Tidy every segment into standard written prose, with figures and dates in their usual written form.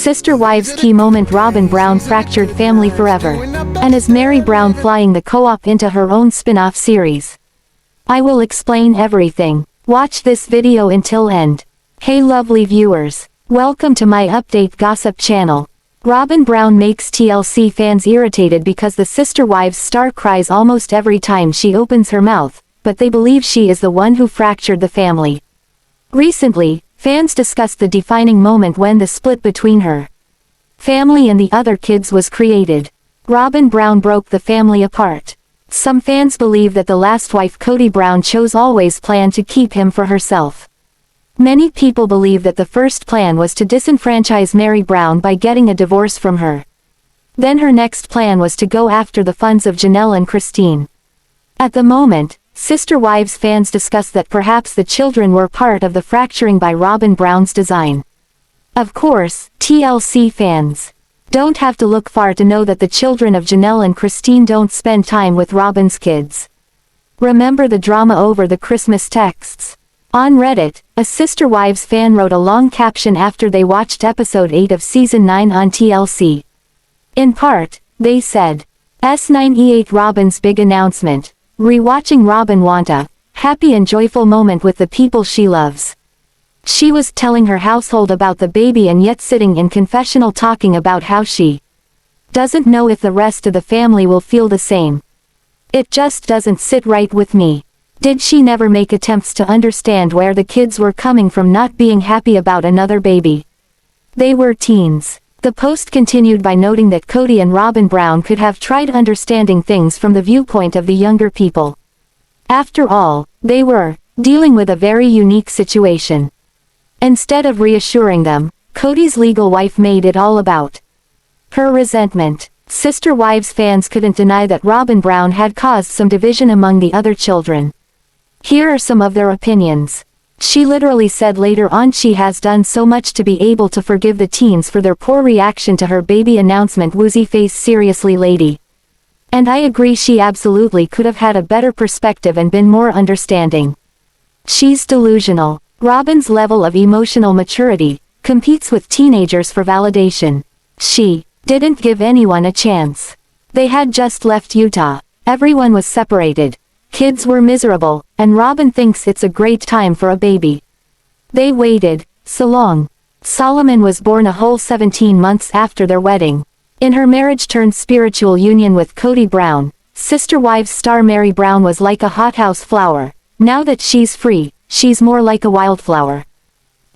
Sister Wives key moment: Robyn Brown fractured family forever. And is Meri Brown flying the co-op into her own spin-off series? I will explain everything. Watch this video until end. Hey lovely viewers. Welcome to my update gossip channel. Robyn Brown makes TLC fans irritated because the Sister Wives star cries almost every time she opens her mouth, but they believe she is the one who fractured the family. Recently, fans discussed the defining moment when the split between her family and the other kids was created. Robyn Brown broke the family apart. Some fans believe that the last wife Kody Brown chose always planned to keep him for herself. Many people believe that the first plan was to disenfranchise Meri Brown by getting a divorce from her. Then her next plan was to go after the funds of Janelle and Christine. At the moment, Sister Wives fans discuss that perhaps the children were part of the fracturing by Robyn Brown's design. Of course, TLC fans don't have to look far to know that the children of Janelle and Christine don't spend time with Robyn's kids. Remember the drama over the Christmas texts? On Reddit, a Sister Wives fan wrote a long caption after they watched episode 8 of season 9 on TLC. In part, they said, S9E8 Robyn's big announcement. Rewatching Robyn want a happy and joyful moment with the people she loves. She was telling her household about the baby and yet sitting in confessional talking about how she doesn't know if the rest of the family will feel the same. It just doesn't sit right with me. Did she never make attempts to understand where the kids were coming from not being happy about another baby? They were teens. The post continued by noting that Kody and Robyn Brown could have tried understanding things from the viewpoint of the younger people. After all, they were dealing with a very unique situation. Instead of reassuring them, Kody's legal wife made it all about her resentment. Sister Wives fans couldn't deny that Robyn Brown had caused some division among the other children. Here are some of their opinions. She literally said later on she has done so much to be able to forgive the teens for their poor reaction to her baby announcement. Woozy face, seriously lady. And I agree, she absolutely could have had a better perspective and been more understanding. She's delusional. Robyn's level of emotional maturity competes with teenagers for validation. She didn't give anyone a chance. They had just left Utah. Everyone was separated. Kids were miserable, and Robyn thinks it's a great time for a baby. They waited so long. Solomon was born a whole 17 months after their wedding. In her marriage-turned-spiritual union with Kody Brown, Sister Wives star Meri Brown was like a hothouse flower. Now that she's free, she's more like a wildflower.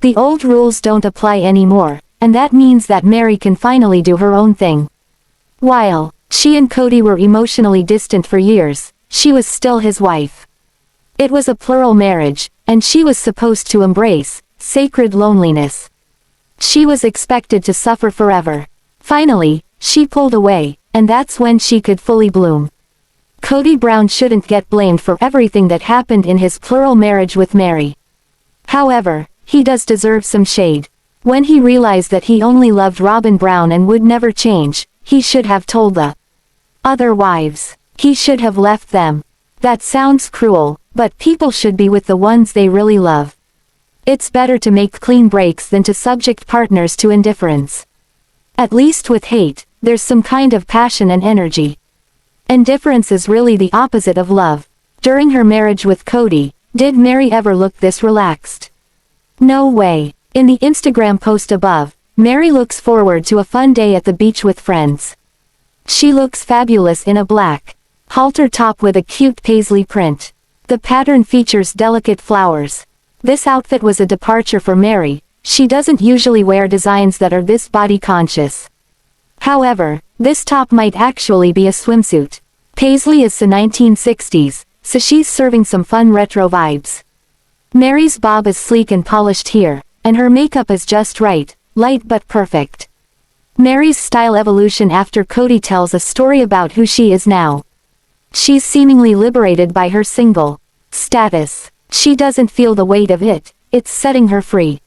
The old rules don't apply anymore, and that means that Meri can finally do her own thing. While she and Kody were emotionally distant for years, she was still his wife. It was a plural marriage, and she was supposed to embrace sacred loneliness. She was expected to suffer forever. Finally, she pulled away, and that's when she could fully bloom. Kody Brown shouldn't get blamed for everything that happened in his plural marriage with Meri. However, he does deserve some shade. When he realized that he only loved Robyn Brown and would never change, he should have told the other wives. He should have left them. That sounds cruel, but people should be with the ones they really love. It's better to make clean breaks than to subject partners to indifference. At least with hate, there's some kind of passion and energy. Indifference is really the opposite of love. During her marriage with Kody, did Meri ever look this relaxed? No way. In the Instagram post above, Meri looks forward to a fun day at the beach with friends. She looks fabulous in a black halter top with a cute paisley print. The pattern features delicate flowers. This outfit was a departure for Meri. She doesn't usually wear designs that are this body conscious. However, this top might actually be a swimsuit. Paisley is the 1960s, so she's serving some fun retro vibes. Meri's bob is sleek and polished here, and her makeup is just right, light but perfect. Meri's style evolution after Kody tells a story about who she is now. She's seemingly liberated by her single status. She doesn't feel the weight of it, it's setting her free.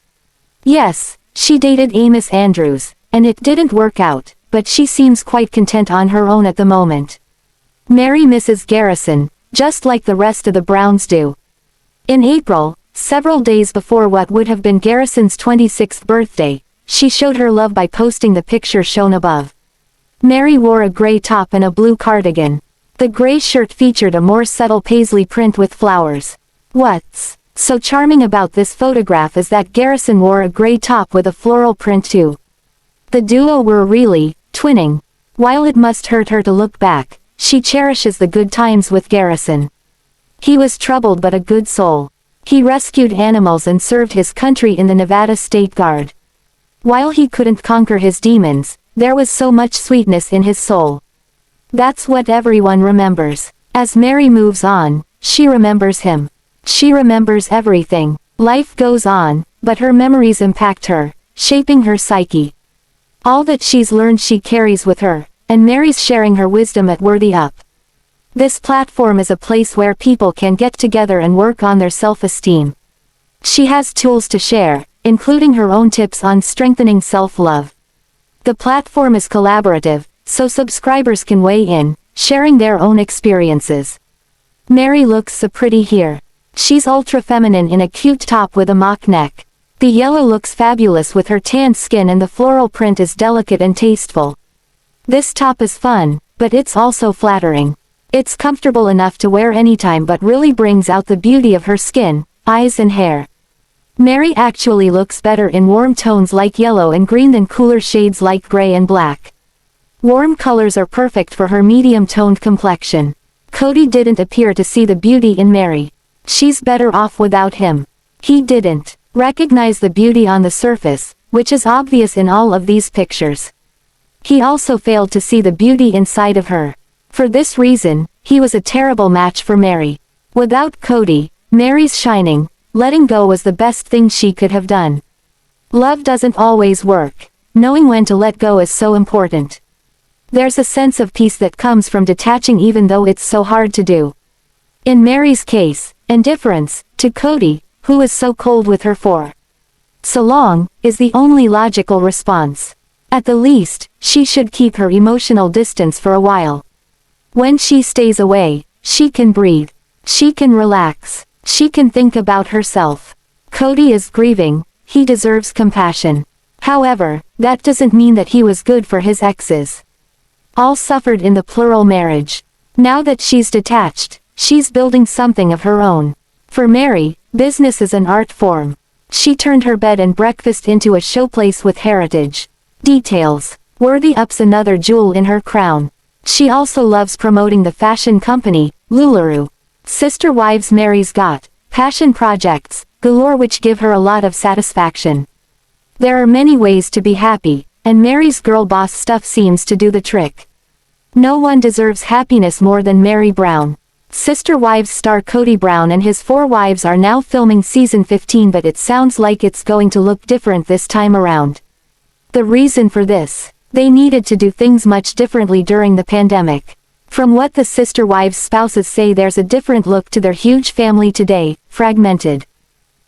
Yes, she dated Amos Andrews, and it didn't work out, but she seems quite content on her own at the moment. Meri misses Garrison, just like the rest of the Browns do. In April, several days before what would have been Garrison's 26th birthday, she showed her love by posting the picture shown above. Meri wore a gray top and a blue cardigan. The gray shirt featured a more subtle paisley print with flowers. What's so charming about this photograph is that Garrison wore a gray top with a floral print too. The duo were really twinning. While it must hurt her to look back, she cherishes the good times with Garrison. He was troubled but a good soul. He rescued animals and served his country in the Nevada State Guard. While he couldn't conquer his demons, there was so much sweetness in his soul. That's what everyone remembers. As Meri moves on, she remembers him. She remembers everything. Life goes on, but her memories impact her, shaping her psyche. All that she's learned she carries with her, and Meri's sharing her wisdom at Worthy Up. This platform is a place where people can get together and work on their self-esteem. She has tools to share, including her own tips on strengthening self-love. The platform is collaborative, so subscribers can weigh in, sharing their own experiences. Meri looks so pretty here. She's ultra-feminine in a cute top with a mock neck. The yellow looks fabulous with her tanned skin and the floral print is delicate and tasteful. This top is fun, but it's also flattering. It's comfortable enough to wear anytime but really brings out the beauty of her skin, eyes and hair. Meri actually looks better in warm tones like yellow and green than cooler shades like gray and black. Warm colors are perfect for her medium-toned complexion. Kody didn't appear to see the beauty in Meri. She's better off without him. He didn't recognize the beauty on the surface, which is obvious in all of these pictures. He also failed to see the beauty inside of her. For this reason, he was a terrible match for Meri. Without Kody, Meri's shining. Letting go was the best thing she could have done. Love doesn't always work. Knowing when to let go is so important. There's a sense of peace that comes from detaching even though it's so hard to do. In Meri's case, indifference to Kody, who is so cold with her for so long, is the only logical response. At the least, she should keep her emotional distance for a while. When she stays away, she can breathe. She can relax. She can think about herself. Kody is grieving, he deserves compassion. However, that doesn't mean that he was good for his exes. All suffered in the plural marriage. Now that she's detached, she's building something of her own. For Meri, business is an art form. She turned her bed and breakfast into a showplace with heritage details. Worthy Up's another jewel in her crown. She also loves promoting the fashion company, LuLaRoe. Sister wives Meri's got passion projects galore which give her a lot of satisfaction. There are many ways to be happy, and Meri's girl boss stuff seems to do the trick. No one deserves happiness more than Meri Brown. Sister Wives star Kody Brown and his 4 wives are now filming season 15, but it sounds like it's going to look different this time around. The reason for this: they needed to do things much differently during the pandemic. From what the Sister Wives spouses say, there's a different look to their huge family today, fragmented.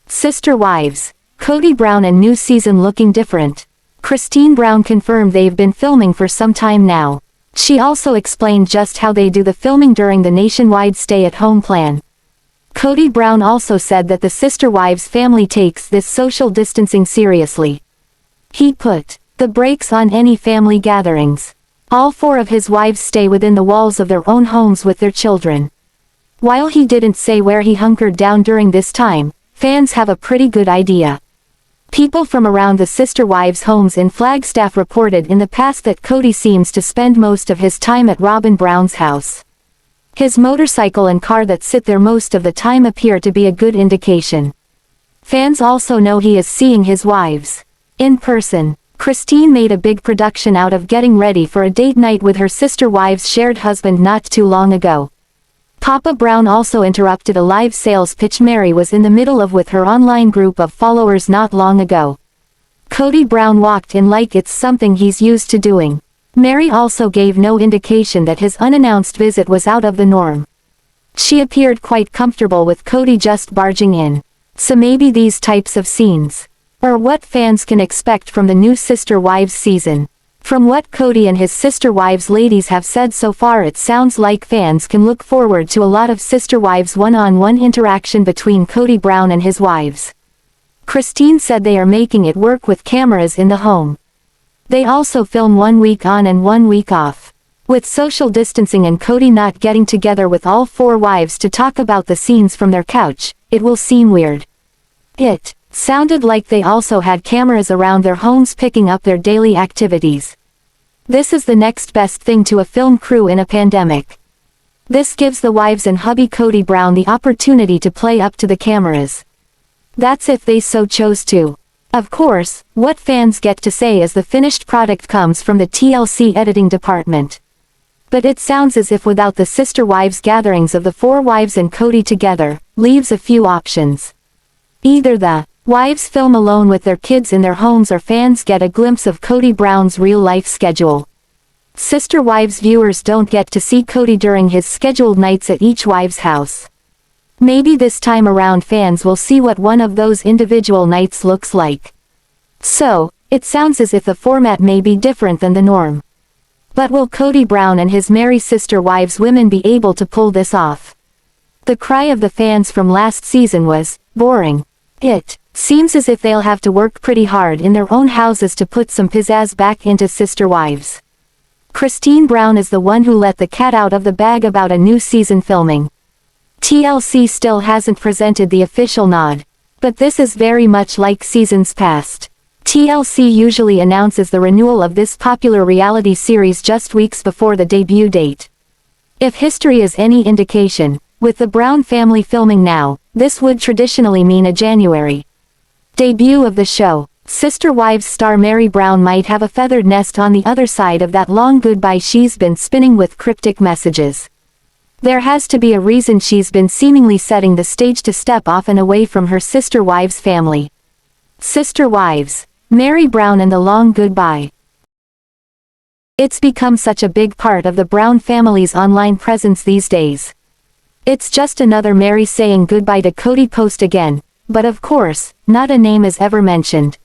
Sister Wives, Kody Brown and new season looking different. Christine Brown confirmed they've been filming for some time now. She also explained just how they do the filming during the nationwide stay-at-home plan. Kody Brown also said that the Sister Wives family takes this social distancing seriously. He put the brakes on any family gatherings. All 4 of his wives stay within the walls of their own homes with their children. While he didn't say where he hunkered down during this time, fans have a pretty good idea. People from around the Sister Wives' homes in Flagstaff reported in the past that Kody seems to spend most of his time at Robyn Brown's house. His motorcycle and car that sit there most of the time appear to be a good indication. Fans also know he is seeing his wives in person. Christine made a big production out of getting ready for a date night with her Sister Wives' shared husband not too long ago. Papa Brown also interrupted a live sales pitch Meri was in the middle of with her online group of followers not long ago. Kody Brown walked in like it's something he's used to doing. Meri also gave no indication that his unannounced visit was out of the norm. She appeared quite comfortable with Kody just barging in. So maybe these types of scenes are what fans can expect from the new Sister Wives season. From what Kody and his Sister Wives ladies have said so far, it sounds like fans can look forward to a lot of Sister Wives one-on-one interaction between Kody Brown and his wives. Christine said they are making it work with cameras in the home. They also film 1 week on and 1 week off. With social distancing and Kody not getting together with all 4 wives to talk about the scenes from their couch, it will seem weird. It sounded like they also had cameras around their homes picking up their daily activities. This is the next best thing to a film crew in a pandemic. This gives the wives and hubby Kody Brown the opportunity to play up to the cameras. That's if they so chose to. Of course, what fans get to say as the finished product comes from the TLC editing department. But it sounds as if without the sister wives gatherings of the 4 wives and Kody together, leaves a few options. Either the wives film alone with their kids in their homes or fans get a glimpse of Kody Brown's real-life schedule. Sister wives viewers don't get to see Kody during his scheduled nights at each wife's house. Maybe this time around fans will see what one of those individual nights looks like. So, it sounds as if the format may be different than the norm. But will Kody Brown and his Meri sister wives women be able to pull this off? The cry of the fans from last season was, boring. It seems as if they'll have to work pretty hard in their own houses to put some pizzazz back into sister wives. Christine Brown is the one who let the cat out of the bag about a new season filming. TLC still hasn't presented the official nod. But this is very much like seasons past. TLC usually announces the renewal of this popular reality series just weeks before the debut date. If history is any indication, with the Brown family filming now, this would traditionally mean a January debut of the show. Sister Wives star Meri Brown might have a feathered nest on the other side of that long goodbye she's been spinning with cryptic messages. There has to be a reason she's been seemingly setting the stage to step off and away from her Sister Wives family. Sister Wives, Meri Brown and the long goodbye. It's become such a big part of the Brown family's online presence these days. It's just another Meri saying goodbye to Kody post again, but of course, not a name is ever mentioned.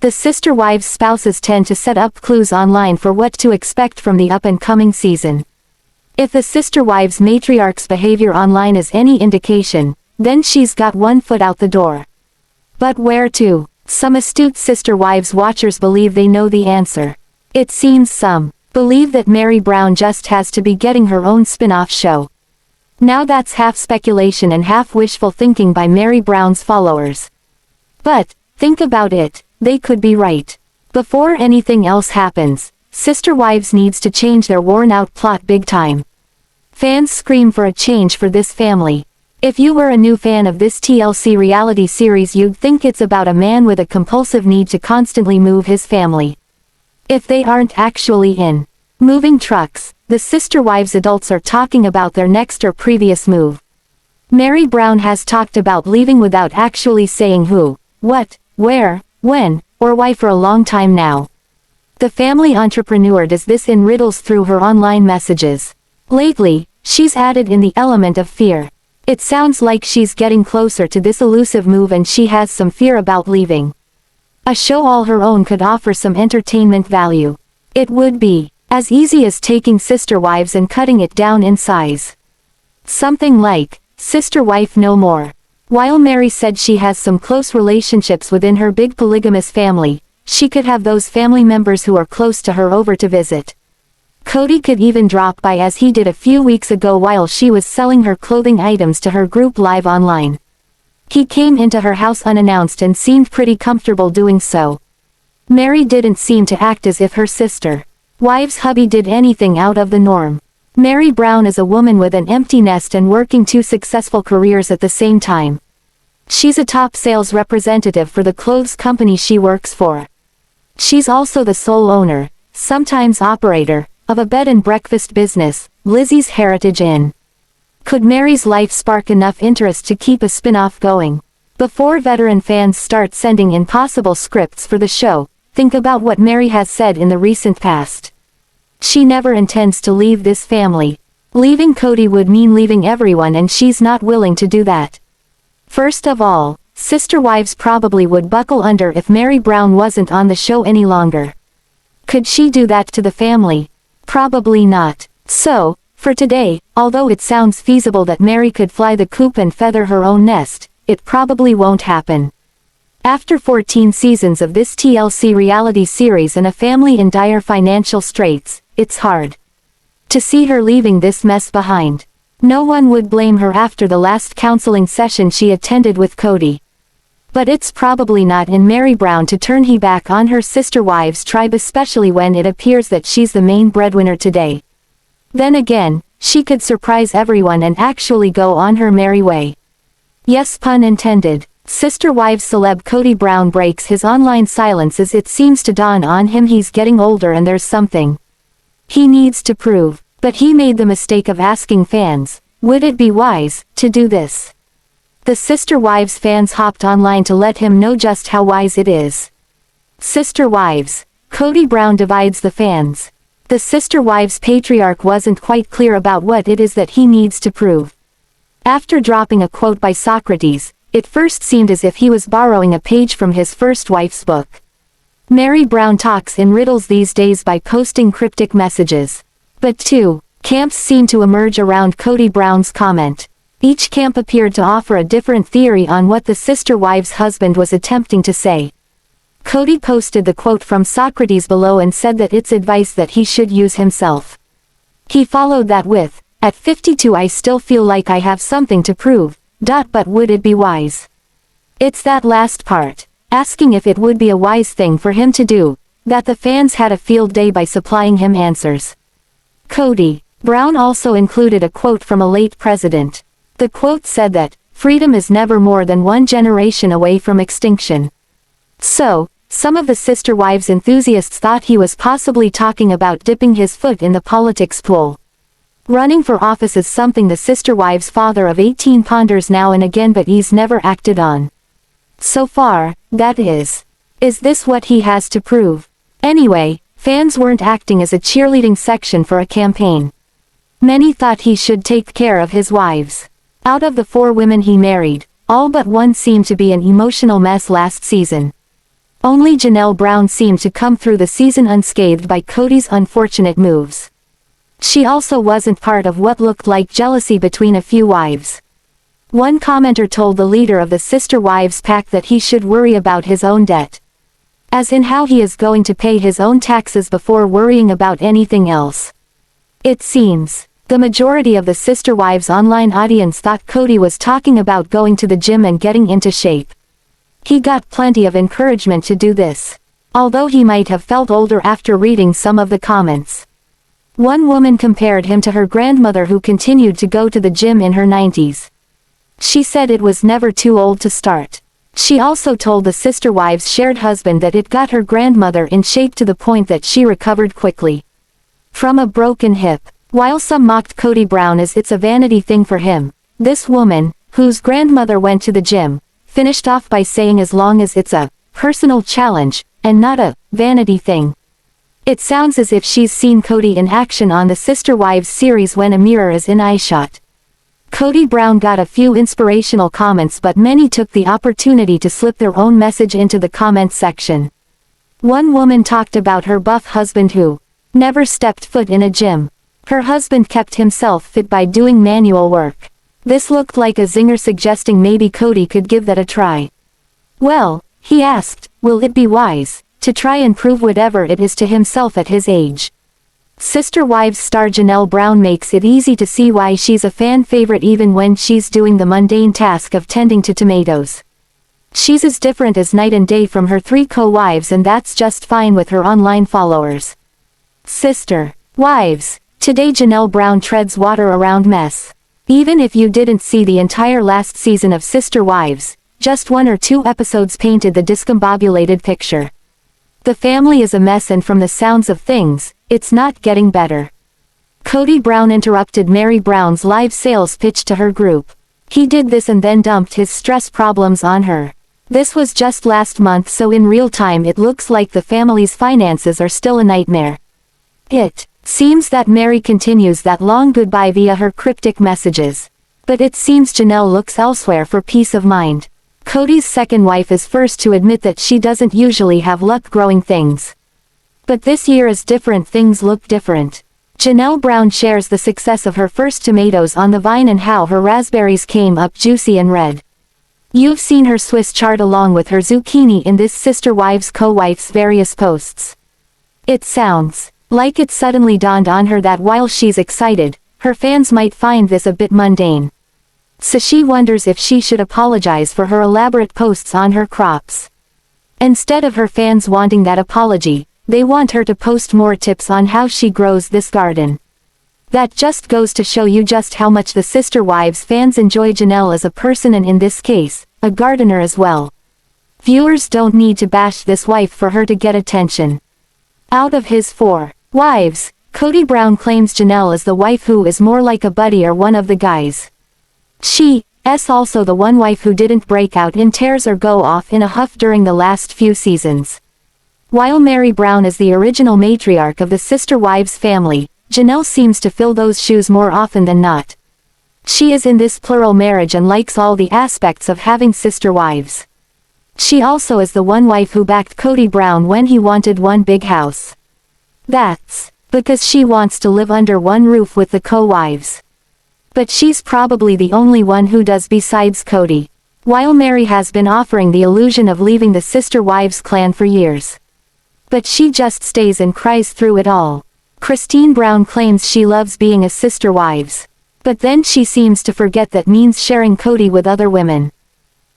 The sister wives' spouses tend to set up clues online for what to expect from the up-and-coming season. If the sister wives' matriarch's behavior online is any indication, then she's got one foot out the door. But where to? Some astute sister wives watchers believe they know the answer. It seems some believe that Meri Brown just has to be getting her own spin-off show. Now that's half speculation and half wishful thinking by Meri Brown's followers. But, think about it, they could be right. Before anything else happens, Sister Wives needs to change their worn-out plot big time. Fans scream for a change for this family. If you were a new fan of this TLC reality series, you'd think it's about a man with a compulsive need to constantly move his family. If they aren't actually in moving trucks, the Sister Wives adults are talking about their next or previous move. Meri Brown has talked about leaving without actually saying who, what, where, when, or why for a long time now. The family entrepreneur does this in riddles through her online messages. Lately, she's added in the element of fear. It sounds like she's getting closer to this elusive move and she has some fear about leaving. A show all her own could offer some entertainment value. It would be as easy as taking Sister Wives and cutting it down in size. Something like Sister Wife No More. While Meri said she has some close relationships within her big polygamous family, she could have those family members who are close to her over to visit. Kody could even drop by as he did a few weeks ago while she was selling her clothing items to her group live online. He came into her house unannounced and seemed pretty comfortable doing so. Meri didn't seem to act as if her sister wives' hubby did anything out of the norm. Meri Brown is a woman with an empty nest and working 2 successful careers at the same time. She's a top sales representative for the clothes company she works for. She's also the sole owner, sometimes operator, of a bed and breakfast business, Lizzie's Heritage Inn. Could Meri's life spark enough interest to keep a spin-off going? Before veteran fans start sending impossible scripts for the show, think about what Meri has said in the recent past. She never intends to leave this family. Leaving Kody would mean leaving everyone and she's not willing to do that. First of all, Sister Wives probably would buckle under if Meri Brown wasn't on the show any longer. Could she do that to the family? Probably not. So, for today, although it sounds feasible that Meri could fly the coop and feather her own nest, it probably won't happen. After 14 seasons of this TLC reality series and a family in dire financial straits, it's hard to see her leaving this mess behind. No one would blame her after the last counseling session she attended with Kody. But it's probably not in Meri Brown to turn he back on her sister wives tribe, especially when it appears that she's the main breadwinner today. Then again, she could surprise everyone and actually go on her merry way. Yes, pun intended. Sister wives celeb Kody Brown breaks his online silence as it seems to dawn on him he's getting older and there's something he needs to prove. But he made the mistake of asking fans, would it be wise to do this? The Sister Wives fans hopped online to let him know just how wise it is. Sister Wives. Kody Brown divides the fans. The Sister Wives patriarch wasn't quite clear about what it is that he needs to prove. After dropping a quote by Socrates, it first seemed as if he was borrowing a page from his first wife's book. Meri Brown talks in riddles these days by posting cryptic messages. But two camps seem to emerge around Kody Brown's comment. Each camp appeared to offer a different theory on what the sister wives' husband was attempting to say. Kody posted the quote from Socrates below and said that it's advice that he should use himself. He followed that with, at 52 I still feel like I have something to prove, but would it be wise? It's that last part, asking if it would be a wise thing for him to do, that the fans had a field day by supplying him answers. Kody Brown also included a quote from a late president. The quote said that, freedom is never more than one generation away from extinction. So, some of the sister wives enthusiasts thought he was possibly talking about dipping his foot in the politics pool. Running for office is something the sister wives' father of 18 ponders now and again, but he's never acted on. So far, that is. Is this what he has to prove? Anyway, fans weren't acting as a cheerleading section for a campaign. Many thought he should take care of his wives. Out of the 4 women he married, all but one seemed to be an emotional mess last season. Only Janelle Brown seemed to come through the season unscathed by Kody's unfortunate moves. She also wasn't part of what looked like jealousy between a few wives. One commenter told the leader of the Sister Wives pack that he should worry about his own debt. As in how he is going to pay his own taxes before worrying about anything else. It seems, the majority of the Sister Wives online audience thought Kody was talking about going to the gym and getting into shape. He got plenty of encouragement to do this. Although he might have felt older after reading some of the comments. One woman compared him to her grandmother who continued to go to the gym in her 90s. She said it was never too old to start. She also told the Sister Wives' shared husband that it got her grandmother in shape to the point that she recovered quickly from a broken hip. While some mocked Kody Brown as it's a vanity thing for him, this woman, whose grandmother went to the gym, finished off by saying as long as it's a personal challenge, and not a vanity thing. It sounds as if she's seen Kody in action on the Sister Wives series when a mirror is in eyeshot. Kody Brown got a few inspirational comments, but many took the opportunity to slip their own message into the comment section. One woman talked about her buff husband who never stepped foot in a gym. Her husband kept himself fit by doing manual work. This looked like a zinger, suggesting maybe Kody could give that a try. Well, he asked, will it be wise to try and prove whatever it is to himself at his age? Sister Wives star Janelle Brown makes it easy to see why she's a fan favorite even when she's doing the mundane task of tending to tomatoes. She's as different as night and day from her 3 co-wives, and that's just fine with her online followers. Sister Wives. Today Janelle Brown treads water around mess. Even if you didn't see the entire last season of Sister Wives, just 1 or 2 episodes painted the discombobulated picture. The family is a mess, and from the sounds of things, it's not getting better. Kody Brown interrupted Meri Brown's live sales pitch to her group. He did this and then dumped his stress problems on her. This was just last month, so in real time it looks like the family's finances are still a nightmare. It seems that Meri continues that long goodbye via her cryptic messages. But it seems Janelle looks elsewhere for peace of mind. Kody's second wife is first to admit that she doesn't usually have luck growing things. But this year is different, things look different. Janelle Brown shares the success of her first tomatoes on the vine and how her raspberries came up juicy and red. You've seen her Swiss chart along with her zucchini in this sister wives co-wife's various posts. It sounds like it suddenly dawned on her that while she's excited, her fans might find this a bit mundane. So she wonders if she should apologize for her elaborate posts on her crops. Instead of her fans wanting that apology, they want her to post more tips on how she grows this garden. That just goes to show you just how much the sister wives fans enjoy Janelle as a person and in this case, a gardener as well. Viewers don't need to bash this wife for her to get attention. Out of his 4 wives, Kody Brown claims Janelle is the wife who is more like a buddy or one of the guys. She's also the one wife who didn't break out in tears or go off in a huff during the last few seasons. While Meri Brown is the original matriarch of the sister wives family, Janelle seems to fill those shoes more often than not. She is in this plural marriage and likes all the aspects of having sister wives. She also is the one wife who backed Kody Brown when he wanted one big house. That's because she wants to live under one roof with the co-wives. But she's probably the only one who does besides Kody. While Meri has been offering the illusion of leaving the sister wives clan for years. But she just stays and cries through it all. Christine Brown claims she loves being a sister wives. But then she seems to forget that means sharing Kody with other women.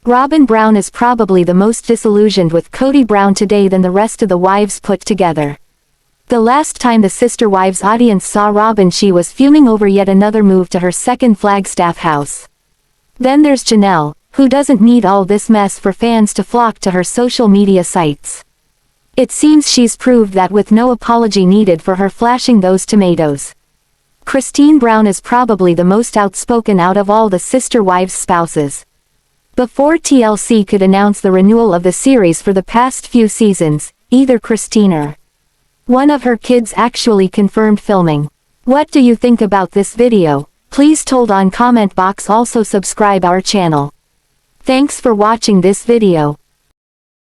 Robyn Brown is probably the most disillusioned with Kody Brown today than the rest of the wives put together. The last time the sister wives audience saw Robyn, she was fuming over yet another move to her second Flagstaff house. Then there's Janelle, who doesn't need all this mess for fans to flock to her social media sites. It seems she's proved that with no apology needed for her flashing those tomatoes. Christine Brown is probably the most outspoken out of all the sister wives' spouses. Before TLC could announce the renewal of the series for the past few seasons, either Christine or one of her kids actually confirmed filming. What do you think about this video? Please told on comment box. Also subscribe our channel. Thanks for watching this video.